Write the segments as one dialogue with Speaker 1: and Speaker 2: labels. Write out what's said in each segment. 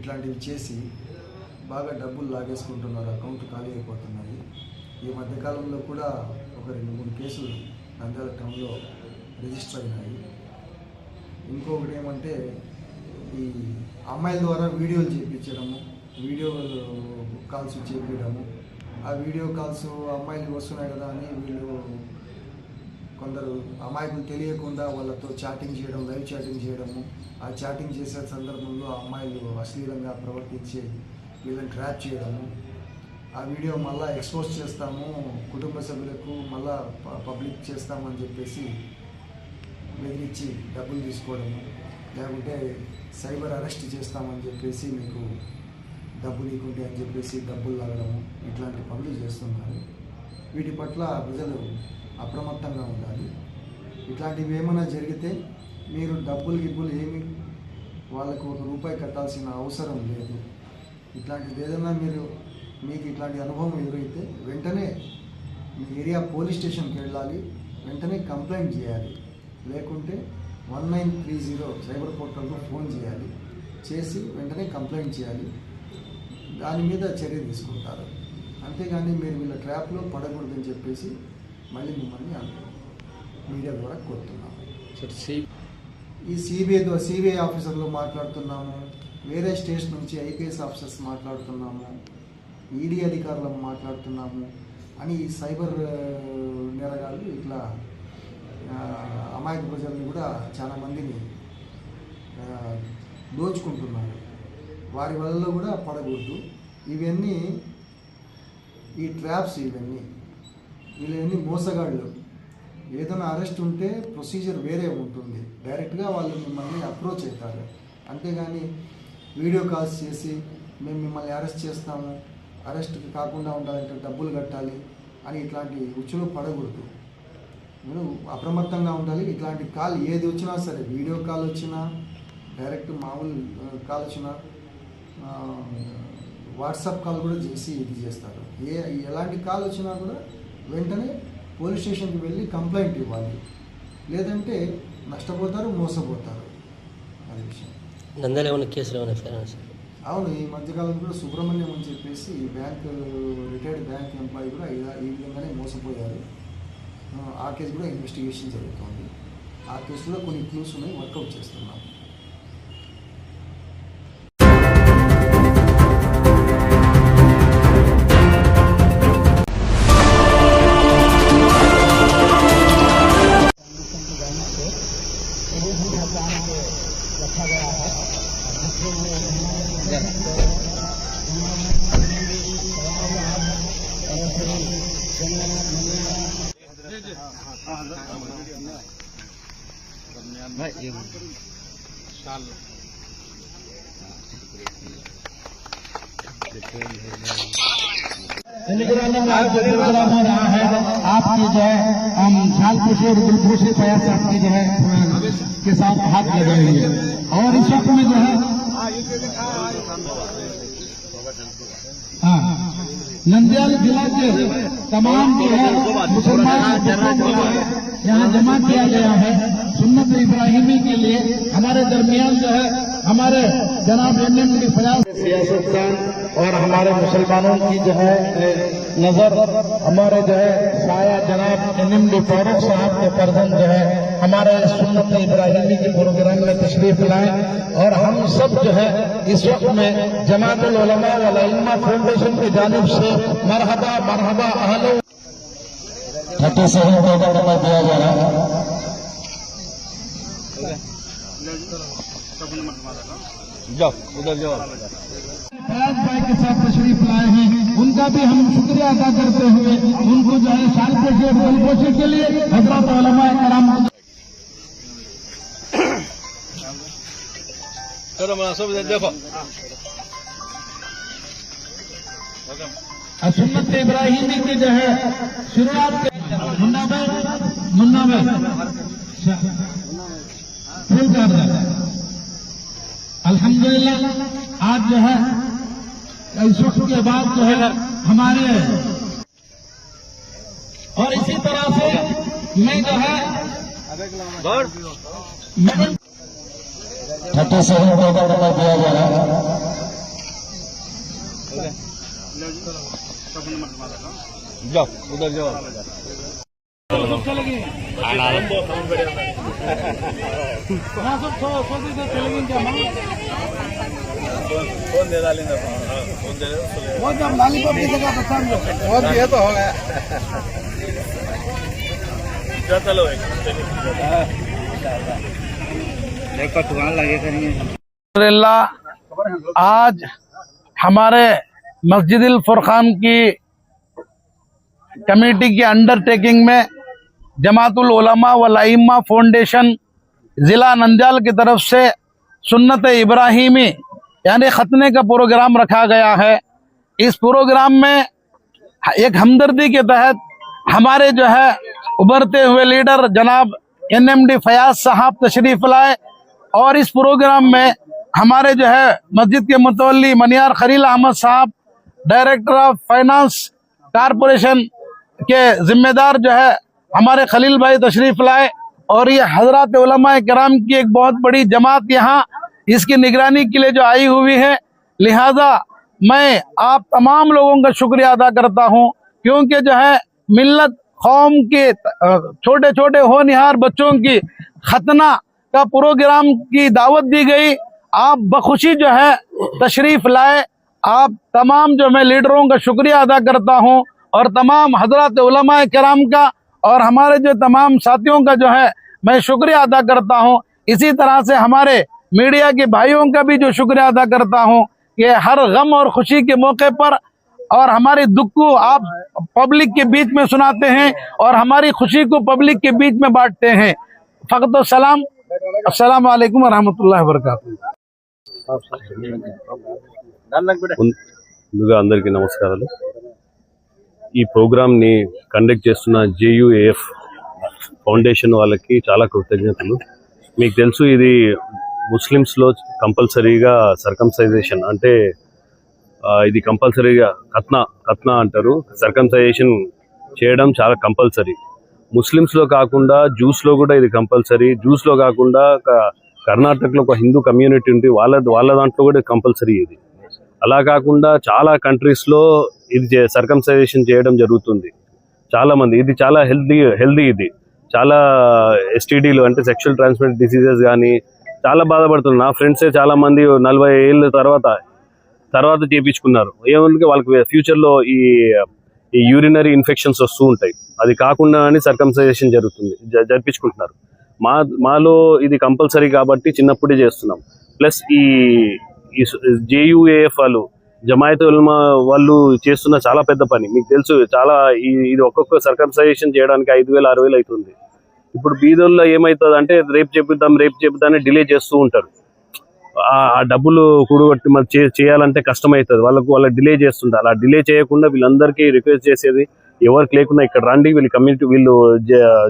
Speaker 1: ఇట్లాంటివి చేసి బాగా డబ్బులు లాగేసుకుంటున్నారు, అకౌంట్ ఖాళీ అయిపోతున్నాయి. ఈ మధ్యకాలంలో కూడా ఒక 2-3 కేసులు నంద్యాల టౌన్లో రిజిస్టర్ అయినాయి. ఇంకొకటి ఏమంటే ఈ అమ్మాయిల ద్వారా వీడియోలు చేయించడము, వీడియో కాల్స్ చేయించడము. ఆ వీడియో కాల్స్ అమ్మాయిలు వస్తున్నాయి కదా అని వీళ్ళు కొందరు అమాయకులు తెలియకుండా వాళ్ళతో చాటింగ్ చేయడం, లైవ్ చాటింగ్ చేయడము. ఆ చాటింగ్ చేసే సందర్భంలో అమ్మాయిలు అశ్లీలంగా ప్రవర్తించి వీళ్ళని ట్రాప్ చేయడము. ఆ వీడియో మళ్ళీ ఎక్స్పోజ్ చేస్తాము, కుటుంబ సభ్యులకు మళ్ళా పబ్లిక్ చేస్తామని చెప్పేసి బెదిరించి డబ్బులు తీసుకోవడము, లేకుంటే సైబర్ అరెస్ట్ చేస్తామని చెప్పేసి మీకు డబ్బులు ఇవ్వకుంటే అని చెప్పేసి డబ్బులు లాగడము, ఇట్లాంటి పనులు చేస్తున్నారు. వీటి పట్ల ప్రజలు అప్రమత్తంగా ఉండాలి. ఇట్లాంటివి ఏమైనా జరిగితే మీరు డబ్బులు ఏమి వాళ్ళకు ₹1 కట్టాల్సిన అవసరం లేదు. ఇట్లాంటిది ఏదైనా మీకు ఇట్లాంటి అనుభవం ఎదురైతే వెంటనే మీ ఏరియా పోలీస్ స్టేషన్కి వెళ్ళాలి, వెంటనే కంప్లైంట్ చేయాలి. లేకుంటే 1930 సైబర్ పోర్టల్కు ఫోన్ చేయాలి, చేసి వెంటనే కంప్లైంట్ చేయాలి. దాని మీద చర్య తీసుకుంటారు. అంతేగాని మీరు వీళ్ళ ట్రాప్లో పడకూడదని చెప్పేసి మళ్ళీ మిమ్మల్ని మీడియా ద్వారా కోరుతున్నాము. ఈ సిబిఐ ఆఫీసర్లు మాట్లాడుతున్నాము, వేరే స్టేషన్ నుంచి ఐపీఎస్ ఆఫీసర్స్ మాట్లాడుతున్నాము, ఈడీ అధికారులు మాట్లాడుతున్నాము అని ఈ సైబర్ నేరగాళ్ళు ఇట్లా అమాయక ప్రజల్ని కూడా చాలామందిని దోచుకుంటున్నారు. వారి వల్ల కూడా పడకూడదు. ఇవన్నీ ఈ ట్రాప్స్, వీళ్ళన్నీ మోసగాళ్ళు. ఏదైనా అరెస్ట్ ఉంటే ప్రొసీజర్ వేరే ఉంటుంది, డైరెక్ట్గా వాళ్ళు మిమ్మల్ని అప్రోచ్ అవుతారు. అంతేగాని వీడియో కాల్స్ చేసి మేము మిమ్మల్ని అరెస్ట్ చేస్తాము, అరెస్ట్ కాకుండా ఉండాలంటే డబ్బులు కట్టాలి అని ఇట్లాంటి ఉచ్చులు పడకూడదు. మీరు అప్రమత్తంగా ఉండాలి. ఇట్లాంటి కాల్ ఏది వచ్చినా సరే, వీడియో కాల్ వచ్చినా, డైరెక్ట్ మామూలు కాల్ వచ్చినా, వాట్సాప్ కాల్ కూడా చేసి ఇది చేస్తారు. ఎలాంటి కాల్ వచ్చినా కూడా వెంటనే పోలీస్ స్టేషన్కి వెళ్ళి కంప్లైంట్ ఇవ్వాలి, లేదంటే నష్టపోతారు, మోసపోతారు. అది విషయం.
Speaker 2: నంద్యాల ఏమైనా కేసులు ఏమైనా?
Speaker 1: అవును, ఈ మధ్యకాలం కూడా సుబ్రహ్మణ్యం అని చెప్పేసి రిటైర్డ్ బ్యాంక్ ఎంప్లాయీ కూడా ఈ విధంగానే మోసపోయారు. ఆ కేసు కూడా ఇన్వెస్టిగేషన్ జరుగుతుంది. ఆ కేసులో కొన్ని క్లూస్ ఉన్నాయి, వర్కౌట్ చేస్తున్నాం.
Speaker 3: रखा गया है। प्रोग्राम हो रहा है आपकी जो है हम शालपुर और गुलभूषण प्रयास आपकी जो है के साथ हाथ लगाएंगे और इस वक्त में जो है नंद्याल जिला के तमाम जो है मुसलमान यहाँ जमा किया गया है सुन्नत इब्राहिमी के लिए। हमारे दरमियान जो है हमारे जनाब एमएमडी फयाज सियासतदान और हमारे मुसलमानों की जो है नजर हमारे जो है साया जनाब एमएमडी फारूक साहब के फर्जंद जो है हमारे सुन्नत इब्राहिमी के प्रोग्राम में तशरीफ लाए और हम सब जो है इस वक्त में जमातुल उलमा वल अइम्मा फाउंडेशन की जानिब से मरहबा मरहबा अहलो 30 सेकंड का नंबर दिया जा रहा है। जाओ उधर जाओ। फयाज भाई के साथ तशरीफ लाए हैं, उनका भी हम शुक्रिया अदा करते हुए उनको जो है साल के गुलपोशी के लिए हजरत उलमा कराम चलो सब देखो सुन्नत इब्राहिमी की जो है शुरुआत मुन्ना भाई फुल कर रहा है। अल्हम्दुलिल्लाह आज जो है इस वक्त के बाद जो है हमारे और इसी तरह से मैं जो है 30 सेकंड का नंबर दिया जा रहा है।
Speaker 4: जाओ उधर जाओ फोन दे डालेंगे फोन दे वो जब लॉलीपॉप की जगह बताएंगे वो ये तो हो गया चलो एक बार दुकान लगे करेंगे। आज हमारे मस्जिदुल फुरकान की कमेटी की अंडरटेकिंग में जमातुल उलमा वल अइम्मा फाउंडेशन ज़िला नंदयाल की तरफ से सुन्नत इब्राहिमी यानी खतने का प्रोग्राम रखा गया है। इस प्रोग्राम में एक हमदर्दी के तहत हमारे जो है उभरते हुए लीडर जनाब NMD फयाज साहब तशरीफ लाए और इस प्रोग्राम में हमारे जो है मस्जिद के मुतवल्ली मनियार खलील अहमद साहब, डायरेक्टर ऑफ फाइनेंस कारपोरेशन के जिम्मेदार जो है हमारे खलील भाई तशरीफ लाए और ये हजरत उलमा किराम की एक बहुत बड़ी जमात यहाँ इसकी निगरानी के लिए जो आई हुई है। लिहाजा मैं आप तमाम लोगों का शुक्रिया अदा करता हूँ क्योंकि जो है मिल्लत कौम के छोटे छोटे होनहार बच्चों की खतना का प्रोग्राम की दावत दी गई। आप बखुशी जो है तशरीफ लाए। आप तमाम जो मैं लीडरों का शुक्रिया अदा करता हूँ और तमाम हजरत उलमा किराम का और हमारे जो तमाम साथियों का जो है मैं शुक्रिया अदा करता हूँ। इसी तरह से हमारे मीडिया के भाइयों का भी जो शुक्रिया अदा करता हूँ कि हर गम और खुशी के मौके पर और हमारी दुख को आप पब्लिक के बीच में सुनाते हैं और हमारी खुशी को पब्लिक के बीच में बांटते हैं। फ़क़त सलाम, अस्सलाम वालेकुम वरहमतुल्लाहि वबरकातुहू।
Speaker 5: ముందుగా అందరికీ నమస్కారాలు। ఈ ప్రోగ్రామ్ని కండక్ట్ చేస్తున్న JUAF ఫౌండేషన్ వాళ్ళకి చాలా కృతజ్ఞతలు। మీకు తెలుసు ఇది ముస్లిమ్స్లో కంపల్సరీగా సర్కంసైజేషన్ అంటే ఇది కంపల్సరీగా ఖత్నా అంటారు, సర్కంసైజేషన్ చేయడం చాలా కంపల్సరీ। ముస్లిమ్స్లో కాకుండా జ్యూస్లో కూడా ఇది కంపల్సరీ। జ్యూస్లో కాకుండా కర్ణాటకలో ఒక హిందూ కమ్యూనిటీ ఉంది, వాళ్ళ దాంట్లో కూడా కంపల్సరీ ఇది। అలా కాకుండా చాలా కంట్రీస్లో ఇది సర్కంసైజేషన్ చేయడం జరుగుతుంది చాలా మంది। ఇది చాలా హెల్దీ ఇది చాలా STDలు అంటే సెక్షువల్ ట్రాన్స్మిటెడ్ డిసీజెస్ కానీ చాలా బాధపడుతున్నారు। నా ఫ్రెండ్సే చాలా మంది 40 ఏళ్ళ తర్వాత చేయించుకున్నారు। ఏమంటే వాళ్ళకి ఫ్యూచర్లో ఈ యూరినరీ ఇన్ఫెక్షన్స్ వస్తూ ఉంటాయి, అది కాకుండా అని సర్కంసైజేషన్ జరిపించుకుంటున్నారు। మాలో ఇది కంపల్సరీ కాబట్టి చిన్నప్పుడే చేస్తున్నాం। ప్లస్ ఈ JUAF వాళ్ళు జమాయత్ ఉలమా వాళ్ళు చేస్తున్న చాలా పెద్ద పని మీకు తెలుసు। చాలా ఇది ఒక్కొక్క సర్కంసైజేషన్ చేయడానికి 5,000-6,000 అవుతుంది। ఇప్పుడు బీదోల్లో ఏమవుతుంది అంటే రేపు చెప్తామని డిలే చేస్తూ ఉంటారు। ఆ డబ్బులు కూడగొట్టి మరి చేయాలంటే కష్టమవుతుంది వాళ్ళ డిలే చేస్తుంటారు। అలా డిలే చేయకుండా వీళ్ళందరికీ రిక్వెస్ట్ చేసేది ఎవరికి లేకుండా ఇక్కడ రండి, వీళ్ళు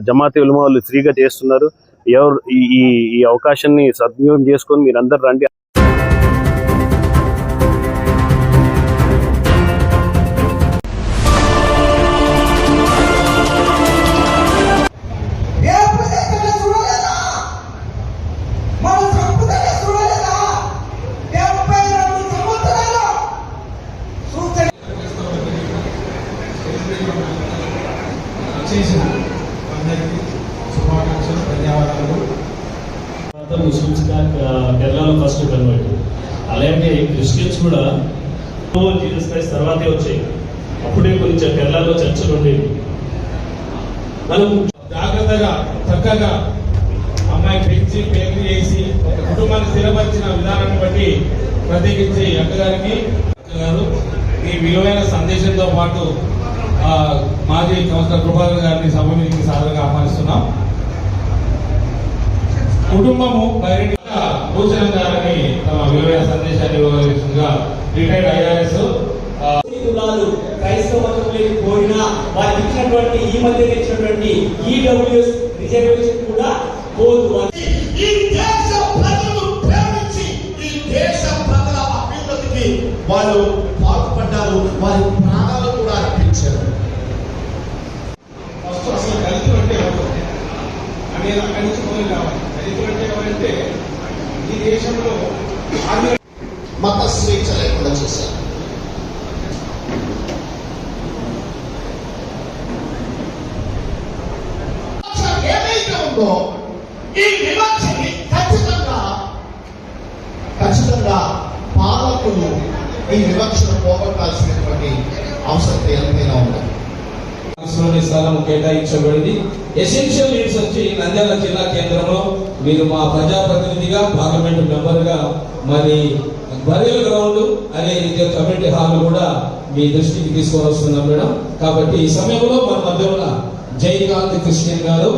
Speaker 5: జమాత్ ఉలమా వాళ్ళు ఫ్రీగా చేస్తున్నారు। ఎవరు ఈ అవకాశాన్ని సద్వినియోగం చేసుకొని మీరందరూ రండి।
Speaker 6: ముస్లిమ్స్ కేరళలో ఫస్ట్ కన్వర్ట్, అలాగే క్రిస్టియన్స్ కూడా జీసస్ క్రైస్ట్ తర్వాతే వచ్చాయి। అప్పుడే కొంచెం కేరళలో చర్చలు ఉండేవి। మనం
Speaker 7: జాగ్రత్తగా చక్కగా అమ్మాయి పెంచి పెళ్లి చేసి ఒక కుటుంబాన్ని స్థిరపరిచిన విధానాన్ని బట్టి ప్రత్యేకించి అక్కగారికి గారు ఈ విలువైన సందేశంతో పాటు మాజీ కౌన్సిలర్ కృపాకర్ గారిని సభ మీదకి సాధారణంగా ఆహ్వానిస్తున్నాం। కుటుంబము భూషణ్ గారిని తమ విలువైన సందేశాన్ని ఇవ్వగలిగినగా రిటైర్డ్ IRS
Speaker 8: క్రైస్తవ మతంలోకి పోయినా వారికి ఇచ్చినటువంటి ఈ మధ్య ఇచ్చినటువంటి EWS రిజర్వేషన్ కూడా పోదు।
Speaker 9: ఈ దేశ ప్రజలు ప్రేమించి ఈ దేశ ప్రజల అభ్యున్నతికి వాళ్ళు పాటుపడ్డారు, వారి ప్రాణాలు కూడా అర్పించారు।
Speaker 7: అసలు దళితులు అంటే ఎవరు అనేది అక్కడి నుంచి మొదలు కావాలి। దళితులు అంటే ఎవరంటే ఈ దేశంలో
Speaker 9: మత స్వేచ్ఛ లేకుండా చేశారు। ఈ వివక్షను పోగొట్టాల్సినటువంటి అవసరం ఎంతైనా ఉంది.
Speaker 7: స్థలం కేటాయించబడింది. ఎసెన్షియల్ నీడ్స్ వచ్చి నంద్యాల జిల్లా కేంద్రంలో మీరు మా ప్రజాప్రతినిధిగా పార్లమెంటు మెంబర్ గా మరి బరియల్ గ్రౌండ్ అనే కమ్యూనిటీ హాల్ కూడా మీ దృష్టికి తీసుకువస్తున్నాం మేడం. కాబట్టి ఈ సమయంలో మన మధ్య ఉన్న జయకాంత్ క్రిస్టియన్ గారు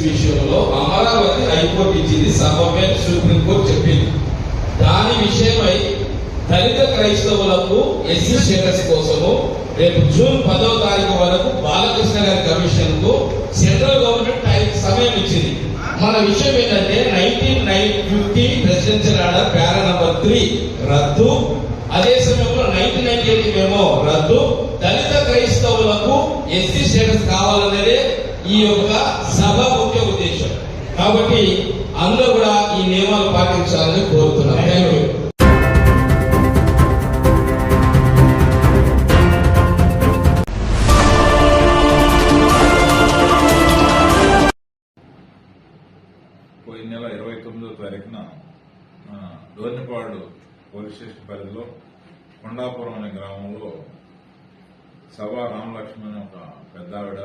Speaker 7: విషయంలో అమరావతి హైకోర్టు ఇచ్చింది, సభపై సుప్రీంకోర్టు చెప్పింది. దాని విషయమై దళిత క్రైస్తవులకు ఎస్సీ స్టేటస్ కోసము రేపు జూన్ 10వ తారీఖు వరకు బాలకృష్ణ గారి కమిషన్ కు సెంట్రల్ గవర్నమెంట్ సమయం ఇచ్చింది. మన విషయం ఏంటంటే 1950 ప్రెసిడెన్షియల్ ఆర్డర్ పారా నంబర్ 3 రద్దు, అదే సమయంలో 1998 మేము రద్దు, దళిత క్రైస్తవులకు ఎస్సీ స్టేటస్ కావాలనేదే ఈ యొక్క సభ ముఖ్య ఉద్దేశం. కాబట్టి అందరూ కూడా ఈ నియమాలు పాటించాలని కోరుతున్నాను. Thank you.
Speaker 10: పోయిన నెల 29వ తారీఖున డోర్నిపాడు పోలీస్ స్టేషన్ పరిధిలో కొండాపురం అనే గ్రామంలో సభా రామలక్ష్మణ్ ఒక పెద్ద ఆవిడ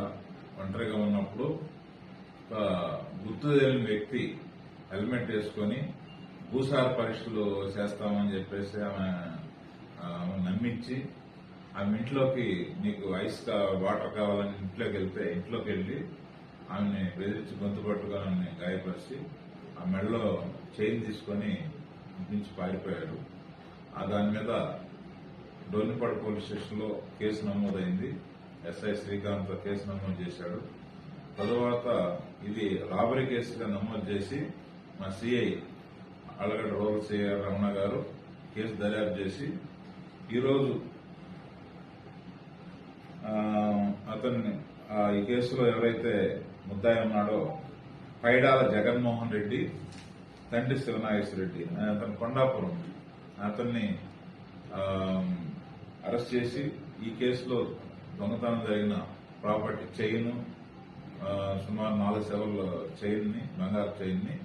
Speaker 10: ఒంటరిగా ఉన్నప్పుడు ఒక గుర్తు తెలియని వ్యక్తి హెల్మెట్ వేసుకొని భూసార పరీక్షలు చేస్తామని చెప్పేసి ఆమె నమ్మించి ఆమె ఇంట్లోకి నీకు ఐస్ వాటర్ కావాలని ఇంట్లోకి వెళ్ళి ఆమెని బెదిరించి గొంతు పట్టుకొని ఆమెని గాయపరిచి ఆ మెడలో చైన్ తీసుకొని నుంచి పారిపోయాడు. దాని మీద డోర్నిపాడు పోలీస్ స్టేషన్ లో కేసు నమోదైంది. ఎస్ఐ శ్రీకాంత్ కేసు నమోదు చేశాడు. తరువాత ఇది రాబరీ కేసుగా నమోదు చేసి మా CI Allagadda rural CI Ramana గారు కేసు దర్యాప్తు చేసి ఈరోజు అతన్ని ఈ కేసులో ఎవరైతే ముద్దాయి ఉన్నాడో పైడాల జగన్మోహన్ రెడ్డి, తండ్రి శివనాగేశ్వర రెడ్డి, అతను కొండాపురం, అతన్ని అరెస్ట్ చేసి ఈ కేసులో దొంగతనం జరిగిన ప్రాపర్టీ చైన్ సుమారు 4 సెవెన్ల చైన్ ని, బంగారు చైన్ ని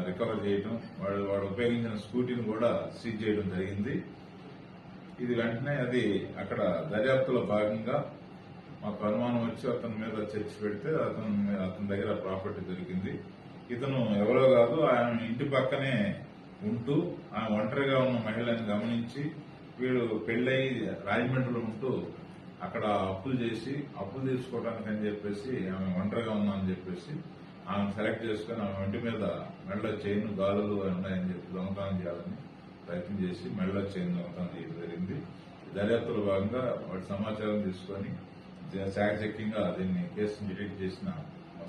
Speaker 10: రికవర్ చేయడం, వాడు ఉపయోగించిన స్కూటీని కూడా సీజ్ చేయడం జరిగింది. ఇది వెంటనే అది అక్కడ దర్యాప్తులో భాగంగా మాకు అనుమానం వచ్చి అతని మీద చర్చ పెడితే అతని దగ్గర ప్రాపర్టీ దొరికింది. ఇతను ఎవరో కాదు, ఆయన ఇంటి పక్కనే ఉంటూ ఆమె ఒంటరిగా ఉన్న మహిళని గమనించి వీడు పెళ్లయి రాజమండ్రిలో ఉంటూ అక్కడ అప్పులు చేసి అప్పులు తీసుకోవడానికి అని చెప్పేసి ఆమె ఒంటరిగా ఉందా అని చెప్పేసి ఆమె సెలెక్ట్ చేసుకుని ఆమె ఒంటి మీద మెడలో చైన్ గాలులు ఉన్నాయని చెప్పి దొంగతనం చేయాలని ప్రయత్నం చేసి మెడలో చైన్ దొంగతనం చేయడం జరిగింది. దర్యాప్తులో భాగంగా వాటి సమాచారం తీసుకొని చాకచక్యంగా దీన్ని కేసును డిటెక్ట్ చేసిన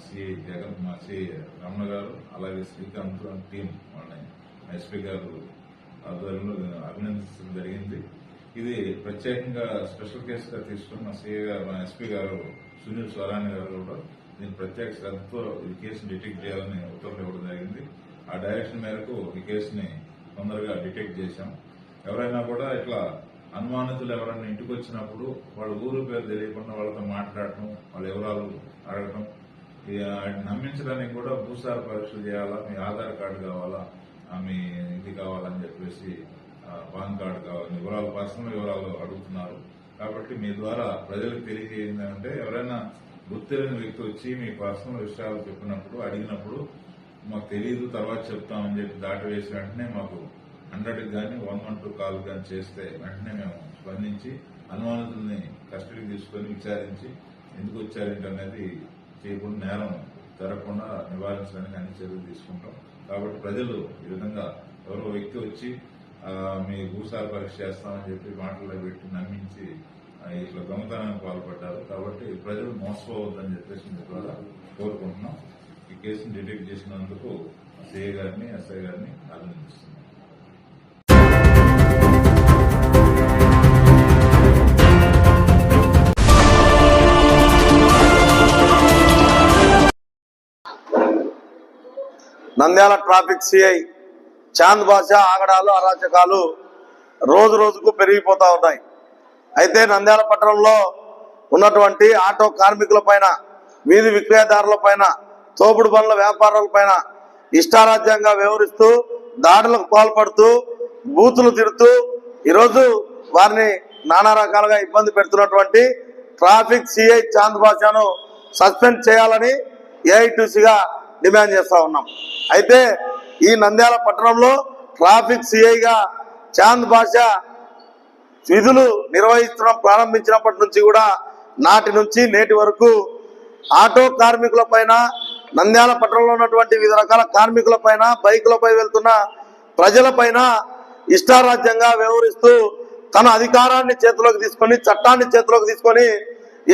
Speaker 10: సిఐ జగన్, మా సిఐ రమణ గారు, అలాగే శ్రీకాంత్ టీం వాళ్ళని ఎస్పీ గారు ఆధ్వర్యంలో అభినందించడం జరిగింది. ఇది ప్రత్యేకంగా స్పెషల్ కేసుగా తీసుకుని మా సిఐ గారు, మా ఎస్పీ గారు సునీల్ స్వరాణి గారు కూడా దీన్ని ప్రత్యేక శ్రద్ధతో ఈ కేసును డిటెక్ట్ చేయాలని ఉత్తర్వులు ఇవ్వడం జరిగింది. ఆ డైరెక్షన్ మేరకు ఈ కేసుని తొందరగా డిటెక్ట్ చేశాం. ఎవరైనా కూడా ఇట్లా అనుమానితులు ఎవరైనా ఇంటికి వచ్చినప్పుడు వాళ్ళ ఊరు పేరు తెలియకుండా వాళ్ళతో మాట్లాడటం, వాళ్ళ వివరాలు అడగటం, నమ్మించడానికి కూడా భూసార పరీక్షలు చేయాలా, మీ ఆధార్ కార్డు కావాలా, మీ ఇది కావాలని చెప్పేసి పాన్ కార్డు కావాలి, వివరాలు, పర్సనల్ వివరాలు అడుగుతున్నారు. కాబట్టి మీ ద్వారా ప్రజలకు తెలియజేయండి, ఎవరైనా గుర్తెరిగిన వ్యక్తి వచ్చి మీ పర్సనల్ విషయాలు చెప్పినప్పుడు అడిగినప్పుడు మాకు తెలియదు తర్వాత చెప్తామని చెప్పి దాటివేసి వెంటనే మాకు 100కి కానీ 112 కాల్ కానీ చేస్తే వెంటనే మేము స్పందించి అనుమానితుల్ని కస్టడీకి తీసుకుని విచారించి ఎందుకు వచ్చారేంటి అనేది చేయకుండా నేరం జరగకుండా నివారించడానికి అన్ని చర్యలు తీసుకుంటాం. కాబట్టి ప్రజలు ఈ విధంగా ఎవరో వ్యక్తి వచ్చి మీ భూసార పరీక్ష చేస్తామని చెప్పి మాటల్లో పెట్టి నమ్మించి ఇట్లా దొంగతనానికి పాల్పడ్డారు. కాబట్టి ప్రజలు మోసపోవద్దని చెప్పేసి మీ ద్వారా కోరుకుంటున్నాం. ఈ కేసును డిటెక్ట్ చేసినందుకు సిఐ గారిని, ఎస్ఐ గారిని అభినందిస్తున్నాం.
Speaker 11: నంద్యాల ట్రాఫిక్ సిఐ చాంద్ బాషా ఆగడాలు అరాచకాలు రోజు రోజుకు పెరిగిపోతూ ఉన్నాయి. అయితే నంద్యాల పట్టణంలో ఉన్నటువంటి ఆటో కార్మికుల పైన, వీధి విక్రయదారుల పైన, తోపుడు బండ్ల వ్యాపారుల పైన ఇష్టారాజ్యంగా వ్యవహరిస్తూ దాడులకు పాల్పడుతూ బూతులు తిడుతూ ఈరోజు వారిని నానా రకాలుగా ఇబ్బంది పెడుతున్నటువంటి ట్రాఫిక్ సిఐ చాంద్ బాషాను సస్పెండ్ చేయాలని ఏఐటీసీగా డిమాండ్ చేస్తా ఉన్నాం. అయితే ఈ నంద్యాల పట్టణంలో ట్రాఫిక్ సిఐగా చాంద్ బాషా విధులు ప్రారంభించినప్పటి నుంచి కూడా నాటి నుంచి నేటి వరకు ఆటో కార్మికుల పైన, నంద్యాల పట్టణంలో ఉన్నటువంటి వివిధ రకాల కార్మికుల పైన, బైకులపై వెళ్తున్న ప్రజల పైన ఇష్టారాజ్యంగా వ్యవహరిస్తూ తన అధికారాన్ని చేతిలోకి తీసుకొని, చట్టాన్ని చేతిలోకి తీసుకొని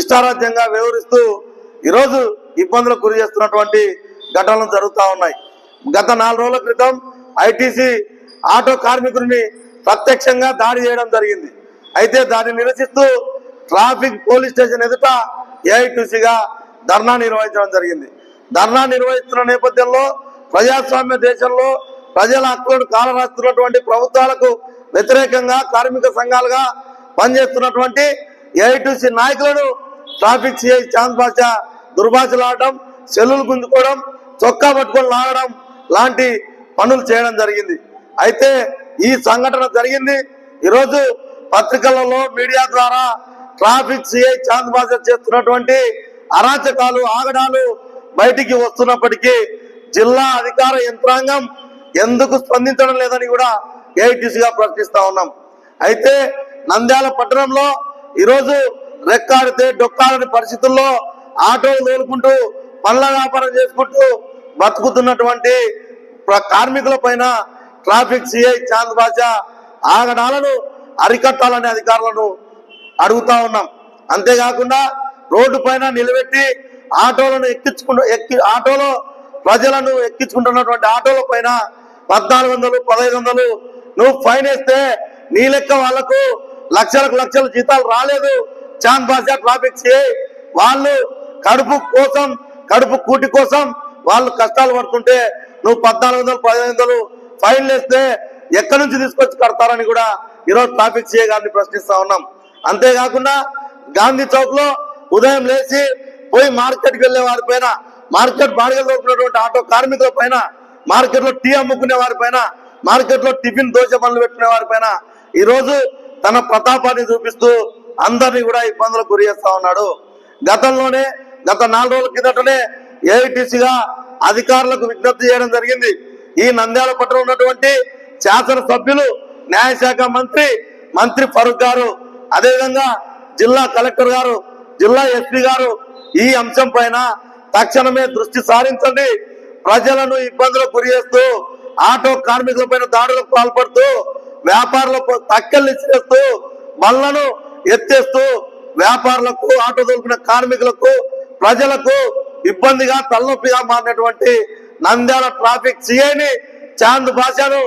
Speaker 11: ఇష్టారాజ్యంగా వ్యవహరిస్తూ ఈరోజు ఇబ్బందులకు గురి చేస్తున్నటువంటి ఘటనలు జరుగుతూ ఉన్నాయి. గత 4 రోజుల క్రితం ఐటీసీ ఆటో కార్మికుడిని ప్రత్యక్షంగా దాడి చేయడం జరిగింది. అయితే దాన్ని నిరసిస్తూ ట్రాఫిక్ పోలీస్ స్టేషన్ ఎదుట ఏఐటీసీగా ధర్నా నిర్వహించడం జరిగింది. ధర్నా నిర్వహిస్తున్న నేపథ్యంలో ప్రజాస్వామ్య దేశంలో ప్రజల హక్కులను కాలరాస్తున్నటువంటి ప్రభుత్వాలకు వ్యతిరేకంగా కార్మిక సంఘాలుగా పనిచేస్తున్నటువంటి ఏఐటీసీ నాయకులను ట్రాఫిక్ సిఐ చాంద్ బాషా దుర్భాషలాడడం, సెల్లులు గుంజుకోవడం, చొక్కా పట్టుకొని లాగడం లాంటి పనులు చేయడం జరిగింది. అయితే ఈ సంఘటన జరిగింది. ఈరోజు పత్రికలలో, మీడియా ద్వారా ట్రాఫిక్ సిఐ చాంద్ బాషా చేస్తున్నటువంటి అరాచకాలు, ఆగడాలు బయటికి వస్తున్నప్పటికీ జిల్లా అధికార యంత్రాంగం ఎందుకు స్పందించడం లేదని కూడా ఏఐటీసీగా ప్రశ్నిస్తా ఉన్నాం. అయితే నంద్యాల పట్టణంలో ఈరోజు రెక్కాడితే డొక్కాలని పరిస్థితుల్లో ఆటోలు తోలుకుంటూ పనుల వ్యాపారం చేసుకుంటూ బతుకుతున్నటువంటి కార్మికుల పైన ట్రాఫిక్ సిఐ చాంద్ బాషా ఆగడాలను అరికట్టాలని అధికారులను అడుగుతా ఉన్నాం. అంతేకాకుండా రోడ్డు పైన నిలబెట్టి ఆటోలను ఆటోలో ప్రజలను ఎక్కించుకుంటున్నటువంటి ఆటోల పైన 1400, 1500 నువ్వు ఫైన్ వేస్తే నీ లెక్క వాళ్లకు లక్షలకు లక్షల జీతాలు రాలేదు. చాంద్ బాషా ట్రాఫిక్ సిఐ వాళ్ళు కడుపు కూటి కోసం వాళ్ళు కష్టాలు పడుతుంటే నువ్వు 1400, 1500 ఫైన్లు వేస్తే ఎక్కడి నుంచి తీసుకొచ్చి కడతారని కూడా ఈరోజు ట్రాఫిక్ సిఐ గారిని ప్రశ్నిస్తా ఉన్నాం. అంతేకాకుండా గాంధీ చౌక్ లో ఉదయం లేచి పోయి మార్కెట్కి వెళ్లే వారి పైన, మార్కెట్ బాడిగలు దొరుకుతున్నటువంటి ఆటో కార్మికుల పైన, మార్కెట్ లో టీ అమ్ముకునే వారి పైన, మార్కెట్ లో టిఫిన్ దోశ పనులు పెట్టుకునే వారి పైన ఈరోజు తన ప్రతాపాన్ని చూపిస్తూ అందరినీ కూడా ఇబ్బందులకు గురి చేస్తా ఉన్నాడు. గత 4 రోజుల కిందటనే ఏఐటీసీగా అధికారులకు విజ్ఞప్తి చేయడం జరిగింది. ఈ నంద్యాల పట్టణంలో ఉన్నటువంటి శాసనసభ్యులు, న్యాయశాఖ మంత్రి ఫరూక్ గారు, అదేవిధంగా జిల్లా కలెక్టర్ గారు, జిల్లా ఎస్పీ గారు ఈ అంశం పైన తక్షణమే దృష్టి సారించండి. ప్రజలను ఇబ్బందులకు గురి చేస్తూ ఆటో కార్మికుల పైన దాడులకు పాల్పడుతూ వ్యాపారులకు తక్కలు ఇచ్చేస్తూ బండ్లను ఎత్తేస్తూ వ్యాపారులకు, ఆటో దొరికిన కార్మికులకు, ప్రజలకు ఇబ్బందిగా, తలనొప్పిగా మారినటువంటి నంద్యాల ట్రాఫిక్ సిఐని చాంద్ బాషాను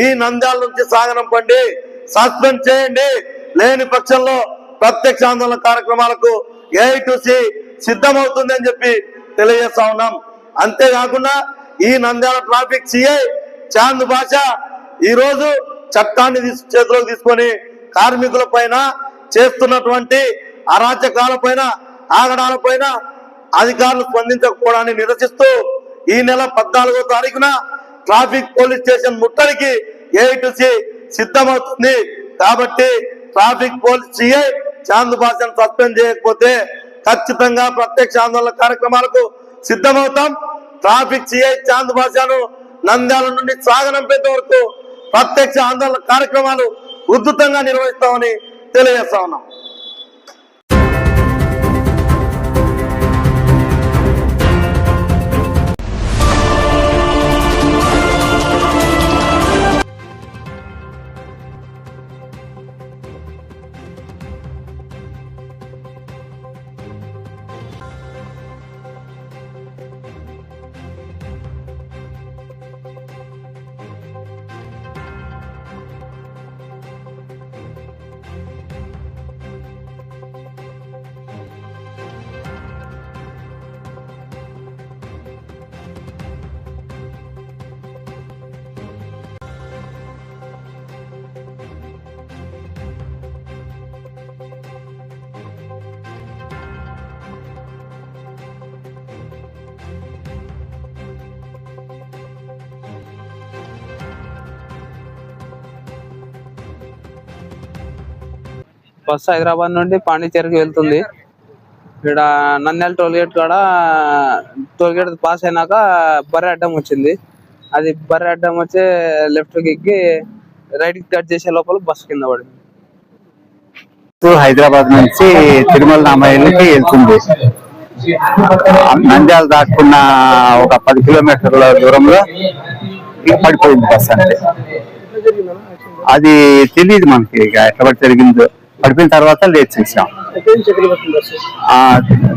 Speaker 11: ఈ నంద్యాల నుంచి సాగనంపండి, సస్పెండ్ చేయండి. లేని పక్షంలో ప్రత్యక్ష ఆందోళన కార్యక్రమాలకు ఏఐటీసీ సిద్ధమవుతుంది అని చెప్పి తెలియజేస్తా ఉన్నాం. అంతేకాకుండా ఈ నంద్యాల ట్రాఫిక్ సిఐ చాంద్ బాషా ఈరోజు చట్టాన్ని చేతిలోకి తీసుకొని కార్మికుల పైన చేస్తున్నటువంటి అరాచకాల పైన, ఆగడాల పైన అధికారులు స్పందించకపోవడాన్ని నిరసిస్తూ ఈ నెల 14వ తారీఖున ట్రాఫిక్ పోలీస్ స్టేషన్ ముట్టడికి ఏఐటీసీ సిద్ధమవుతుంది. కాబట్టి ట్రాఫిక్ పోలీస్ సిఐ చాంద్ బాషాను సస్పెండ్ చేయకపోతే ఖచ్చితంగా ప్రత్యక్ష ఆందోళన కార్యక్రమాలకు సిద్ధమవుతాం. ట్రాఫిక్ సిఐ చాంద్ బాషాను నంద్యాల నుండి సాగనంపేంత వరకు ప్రత్యక్ష ఆందోళన కార్యక్రమాలు ఉధృతంగా నిర్వహిస్తామని తెలియజేస్తా ఉన్నాం.
Speaker 12: బస్సు హైదరాబాద్ నుండి పాండిచేరికి వెళ్తుంది. ఇక్కడ నంద్యాల టోల్గేట్ కాడ టోల్గేట్ పాస్ అయినాక బర్రె అడ్డం వచ్చింది. అది బర్రె అడ్డం వచ్చి లెఫ్ట్ ఎక్కి రైట్ కట్ చేసే లోపల బస్సు కింద పడింది.
Speaker 13: హైదరాబాద్ నుంచి తిరుమల నామాయిలకి వెళ్తుంది. నంద్యాల దాటుకున్న ఒక 10 కిలోమీటర్ల దూరంలో పడిపోయింది బస్సు. అంటే అది తెలియదు మనకి, ఇక ఎట్లా జరిగిందో. పడిపోయిన తర్వాత లేచి చూసాం.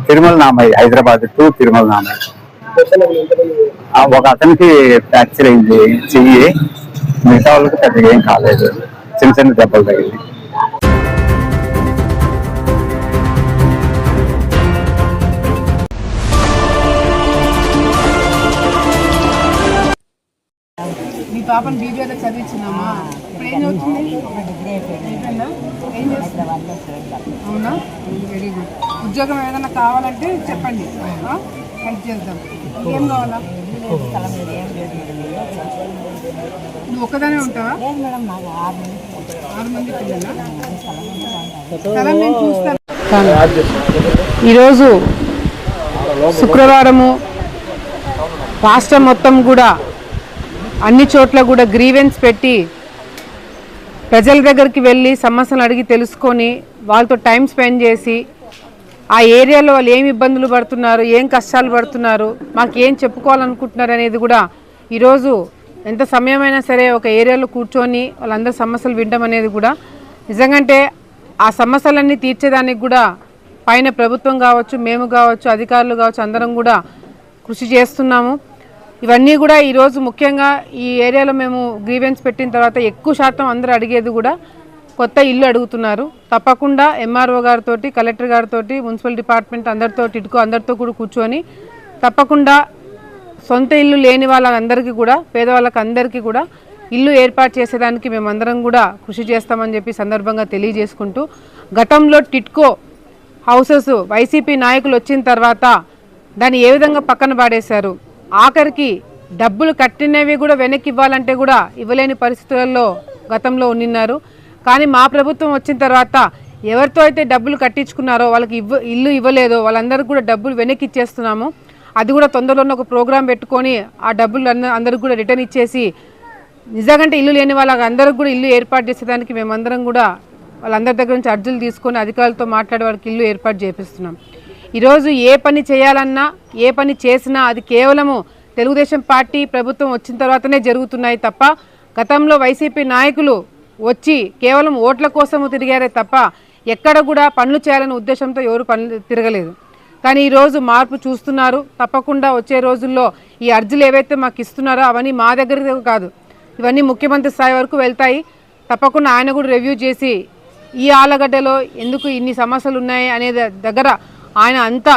Speaker 13: తిరుమల నామయ్య, హైదరాబాద్ టు తిరుమల నామయ్య. ఒక అతనికి ఫ్రాక్చర్ అయింది చెయ్యి, మిగతా వాళ్ళకి పెద్దగా ఏం కాలేదు, చిన్న చిన్న దెబ్బలు తగిలింది.
Speaker 14: మీ పాపను బీబీలో చదివించినామా? ఇప్పుడు ఏం చదువుతుంది? అయిపోయిందా? ఏం చేస్తున్నా? అవునా, వెరీ గుడ్. ఉద్యోగం ఏదైనా కావాలంటే చెప్పండి, హెల్ప్ చేద్దాం. ఏం కావాలా? నువ్వు ఒక్కదానే ఉంటావా? 6 మంది పిల్లలా? స్థలం నేను చూస్తాను. ఈరోజు శుక్రవారము రాష్ట్రం మొత్తం కూడా అన్ని చోట్ల కూడా గ్రీవెన్స్ పెట్టి ప్రజల దగ్గరికి వెళ్ళి సమస్యలు అడిగి తెలుసుకొని వాళ్ళతో టైం స్పెండ్ చేసి ఆ ఏరియాలో వాళ్ళు ఏమి ఇబ్బందులు పడుతున్నారు, ఏం కష్టాలు పడుతున్నారు, మాకు ఏం చెప్పుకోవాలనుకుంటున్నారు అనేది కూడా ఈరోజు ఎంత సమయమైనా సరే ఒక ఏరియాలో కూర్చొని వాళ్ళందరి సమస్యలు వినడం అనేది కూడా నిజంగానే ఆ సమస్యలన్నీ తీర్చేదానికి కూడా పైన ప్రభుత్వం కావచ్చు, మేము కావచ్చు, అధికారులు కావచ్చు, అందరం కూడా కృషి చేస్తున్నాము. ఇవన్నీ కూడా ఈరోజు ముఖ్యంగా ఈ ఏరియాలో మేము గ్రీవెన్స్ పెట్టిన తర్వాత ఎక్కువ శాతం అందరూ అడిగేది కూడా కొత్త ఇల్లు అడుగుతున్నారు. తప్పకుండా ఎంఆర్ఓ గారితో, కలెక్టర్ గారితో, మున్సిపల్ డిపార్ట్మెంట్ అందరితో, టిడ్కో అందరితో కూడా కూర్చొని తప్పకుండా సొంత ఇల్లు లేని వాళ్ళందరికీ కూడా, పేదవాళ్ళకి అందరికీ కూడా ఇల్లు ఏర్పాటు చేసేదానికి మేమందరం కూడా కృషి చేస్తామని చెప్పి సందర్భంగా తెలియజేసుకుంటూ, గతంలో టిడ్కో హౌసెస్ వైసీపీ నాయకులు వచ్చిన తర్వాత దాన్ని ఏ విధంగా పక్కన పాడేశారు, ఆఖరికి డబ్బులు కట్టినవి కూడా వెనక్కి ఇవ్వాలంటే కూడా ఇవ్వలేని పరిస్థితులలో గతంలో ఉన్నారు. కానీ మా ప్రభుత్వం వచ్చిన తర్వాత ఎవరితో అయితే డబ్బులు కట్టించుకున్నారో వాళ్ళకి ఇల్లు ఇవ్వలేదో వాళ్ళందరికీ కూడా డబ్బులు వెనక్కి ఇచ్చేస్తున్నాము. అది కూడా తొందరలోనే ఒక ప్రోగ్రాం పెట్టుకొని ఆ డబ్బులు అందరికి కూడా రిటర్న్ ఇచ్చేసి నిజంగా ఇల్లు లేని వాళ్ళకి అందరికి కూడా ఇల్లు ఏర్పాటు చేసేదానికి మేమందరం కూడా వాళ్ళందరి దగ్గర నుంచి అర్జీలు తీసుకొని అధికారులతో మాట్లాడే వాళ్ళకి ఇల్లు ఏర్పాటు చేపిస్తున్నాం. ఈరోజు ఏ పని చేయాలన్నా, ఏ పని చేసినా అది కేవలము తెలుగుదేశం పార్టీ ప్రభుత్వం వచ్చిన తర్వాతనే జరుగుతున్నాయి తప్ప గతంలో వైసీపీ నాయకులు వచ్చి కేవలం ఓట్ల కోసము తిరిగారే తప్ప ఎక్కడ కూడా పనులు చేయాలనే ఉద్దేశంతో ఎవరు పనులు తిరగలేదు. కానీ ఈరోజు మార్పు చూస్తున్నారు. తప్పకుండా వచ్చే రోజుల్లో ఈ అర్జీలు ఏవైతే మాకు ఇస్తున్నారో అవన్నీ మా దగ్గర కాదు, ఇవన్నీ ముఖ్యమంత్రి స్థాయి వరకు వెళ్తాయి. తప్పకుండా ఆయన కూడా రివ్యూ చేసి ఈ ఆలగడ్డలో ఎందుకు ఇన్ని సమస్యలు ఉన్నాయి అనే దగ్గర ఆయన అంతా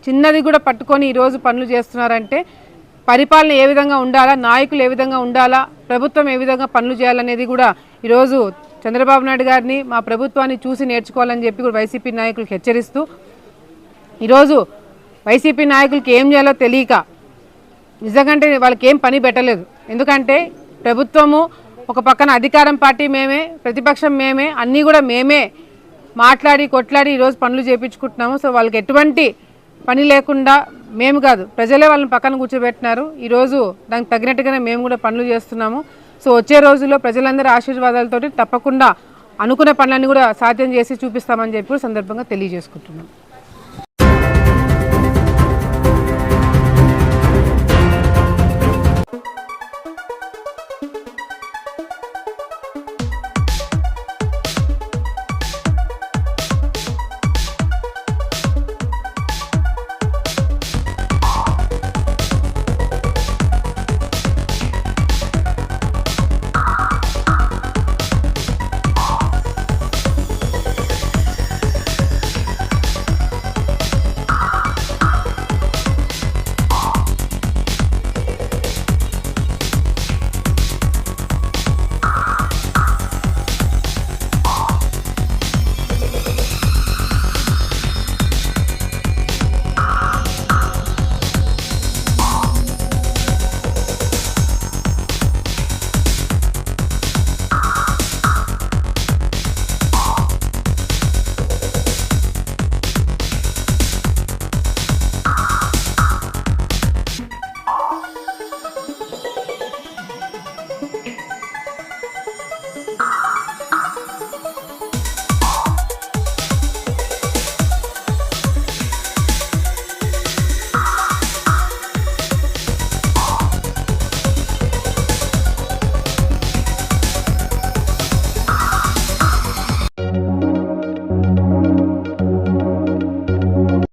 Speaker 14: చిన్నది కూడా పట్టుకొని ఈరోజు పనులు చేస్తున్నారంటే పరిపాలన ఏ విధంగా ఉండాలా, నాయకులు ఏ విధంగా ఉండాలా, ప్రభుత్వం ఏ విధంగా పనులు చేయాలనేది కూడా ఈరోజు చంద్రబాబు నాయుడు గారిని, మా ప్రభుత్వాన్ని చూసి నేర్చుకోవాలని చెప్పి కూడా వైసీపీ నాయకులకు హెచ్చరిస్తూ, ఈరోజు వైసీపీ నాయకులకి ఏం చేయాలో తెలియక నిజంగానే వాళ్ళకి ఏం పని పెట్టలేదు. ఎందుకంటే ప్రభుత్వము ఒక పక్కన అధికారం పార్టీ మేమే, ప్రతిపక్షం మేమే, అన్నీ కూడా మేమే మాట్లాడి కొట్లాడి ఈరోజు పనులు చేయించుకుంటున్నాము. సో వాళ్ళకి ఎటువంటి పని లేకుండా మేము కాదు ప్రజలే వాళ్ళని పక్కన కూర్చోబెట్టినారు. ఈరోజు దానికి తగినట్టుగానే మేము కూడా పనులు చేస్తున్నాము. సో వచ్చే రోజుల్లో ప్రజలందరి ఆశీర్వాదాలతోటి తప్పకుండా అనుకున్న పనులన్నీ కూడా సాధ్యం చేసి చూపిస్తామని చెప్పి సందర్భంగా తెలియజేసుకుంటున్నాం.